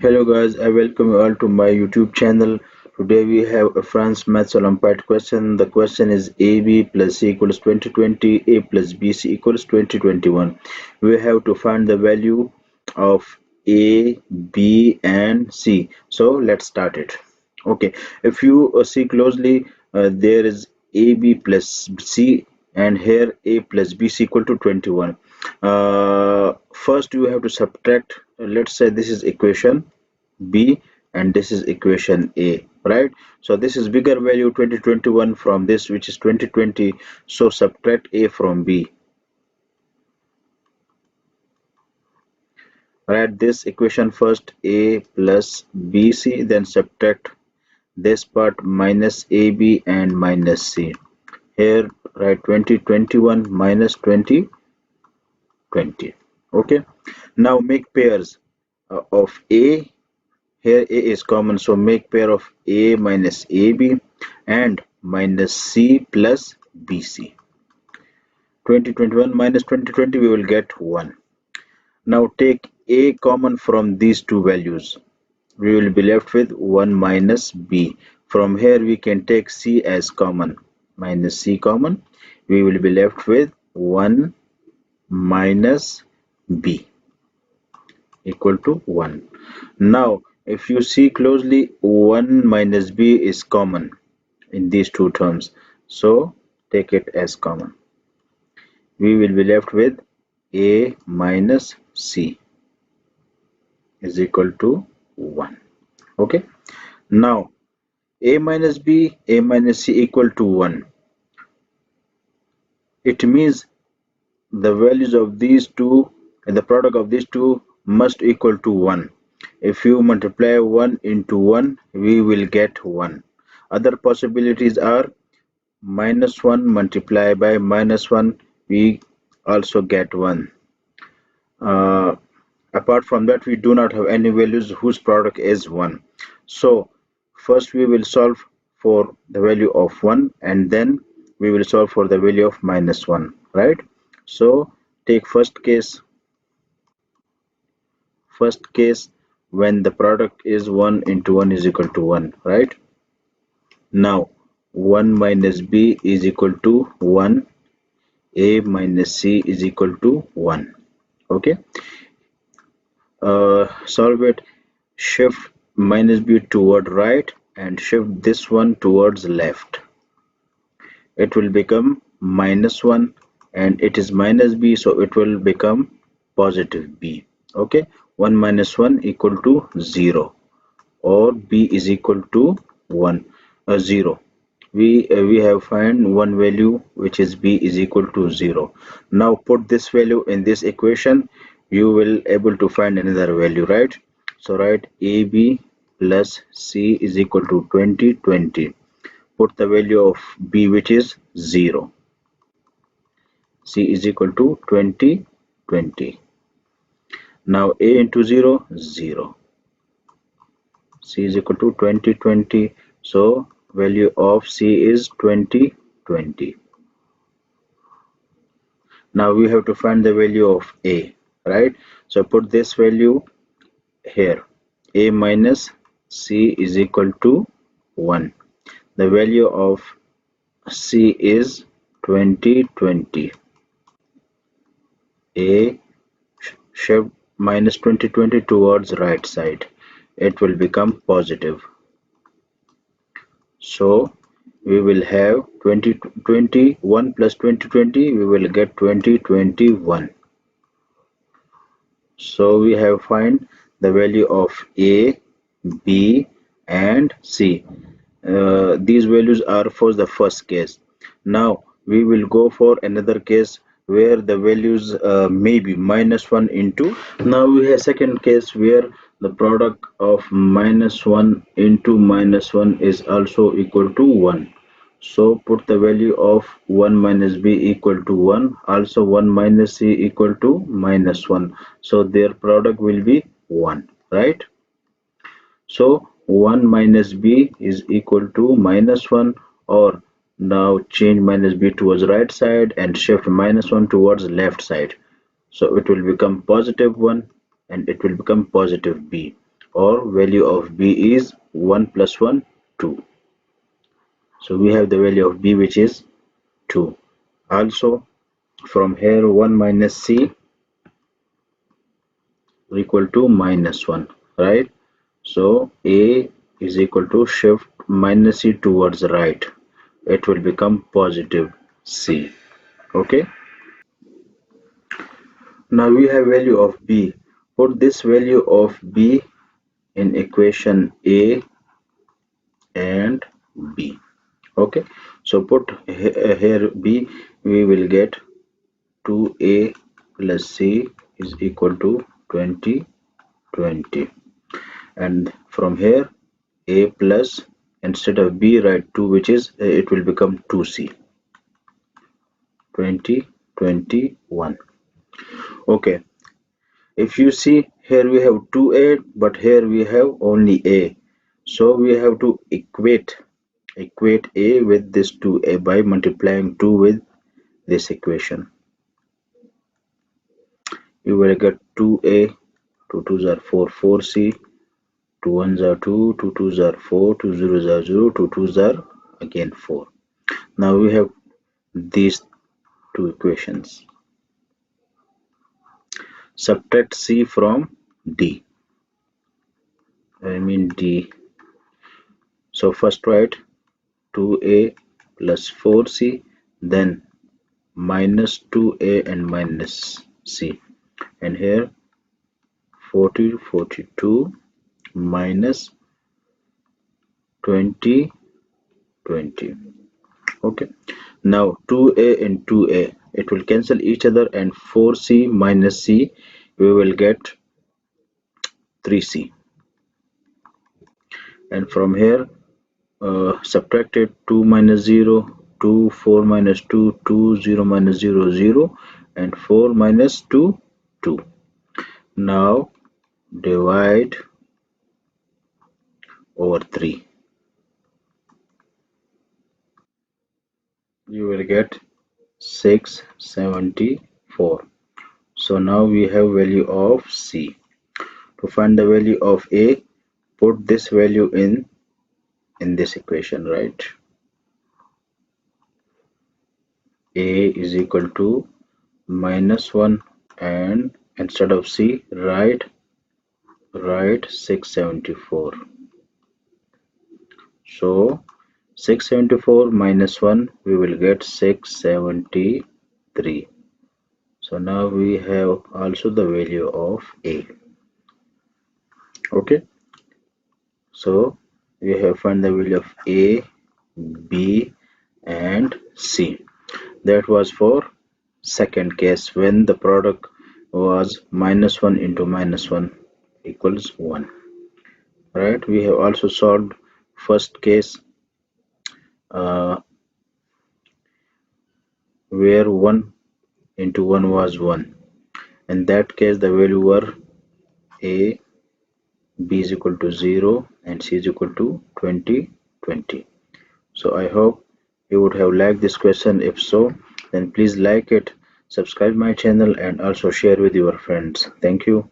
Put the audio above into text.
Hello guys, I welcome you all to my YouTube channel. Today we have a France Maths Olympiad question. The question is AB plus C equals 2020, A plus BC equals 2021. We have to find the value of A, B and C. So let's start it. Okay, if you see closely, there is AB plus C and here A plus B is equal to 21. First you have to subtract, let's say this is equation B and this is equation A, right? So this is bigger value 2021 from this, which is 2020. So subtract A from B. Write this equation first, A plus BC, then subtract this part minus AB and minus C. Here write 2021 minus 2020. Okay, now make pairs of A. Here A is common, so make pair of A minus AB and minus C plus BC. 2021 minus 2020, we will get 1. Now take A common from these two values. We will be left with 1 minus B. From here we can take C as common. Minus C common. We will be left with 1 minus B equal to 1. Now if you see closely, 1 minus B is common in these two terms. So take it as common. We will be left with A minus C is equal to 1. Okay. Now A minus B, A minus C equal to 1. It means the values of these two and the product of these two must equal to 1. If you multiply 1 into 1, we will get 1. Other possibilities are minus 1 multiplied by minus 1, we also get 1. Apart from that, we do not have any values whose product is 1. So first we will solve for the value of 1 and then we will solve for the value of minus 1, right? So take first case when the product is 1 into 1 is equal to 1, right? Now 1 minus B is equal to 1, A minus C is equal to 1. Okay, solve it. Shift minus B toward right and shift this one towards left. It will become minus 1 and it is minus B, so it will become positive B. Okay, 1 minus 1 equal to 0 or B is equal to 0. We have find one value which is B is equal to 0. Now put this value in this equation, you will able to find another value, right? So write AB plus C is equal to 2020. Put the value of B which is 0. C is equal to 2020. Now A into 0, 0. C is equal to 2020. So value of C is 2020. Now we have to find the value of A, right? So put this value here. A minus C is equal to 1. The value of C is 2020. A shift minus 2020 towards right side. It will become positive. So we will have 2021 plus 2020, we will get 2021. So we have find the value of A, B and C. These values are for the first case. Now we will go for another case where the values may be minus 1 into. Now we have second case where the product of minus 1 into minus 1 is also equal to 1. So put the value of 1 minus B equal to 1, also 1 minus C equal to minus 1. So their product will be 1, right? So 1 minus B is equal to minus 1, or now change minus B towards right side and shift minus 1 towards left side. So it will become positive 1 and it will become positive B. or value of b is 1 plus 1, 2. So we have the value of b which is 2. Also from here 1 minus c equal to minus 1, right? So a is equal to shift minus c towards right. It will become positive c. Okay. Now we have value of b. Put this value of b in equation a and b. Okay. So put here b, we will get 2a plus c is equal to 20, 20. And from here a plus, instead of b write 2, which is it will become 2c. 20, 21. Okay, if you see here we have 2a, but here we have only a, so we have to equate a with this 2a by multiplying 2 with this equation. You will get 2a, 2 2s are 4, 4c, 2 1s are 2, 2 2s are 4, 2 0s are 0, 2 2s are again 4. Now we have these two equations. Subtract c from d. I mean d. So first write 2a plus 4c, then minus 2a and minus c. And here 40, 42 minus 20, 20. Okay. Now 2a and 2a, it will cancel each other, and 4c minus c, we will get 3c. And from here subtracted 2 minus 0, 2, 4 minus 2, 2, 0 minus 0, 0, and 4 minus 2, 2. Now divide over 3. You will get 674. So now we have value of C. To find the value of A, put this value in this equation, right? A is equal to minus 1, and instead of C write 674. So 674 minus 1, we will get 673. So now we have also the value of A. Okay, so we have found the value of A, B, and C. That was for second case, when the product was minus 1 into minus 1 equals 1. Right, we have also solved first case where 1 into 1 was 1. In that case the value were A, B is equal to 0, and C is equal to 20, 20. So I hope you would have liked this question. If so, then please like it, subscribe my channel, and also share with your friends. Thank you.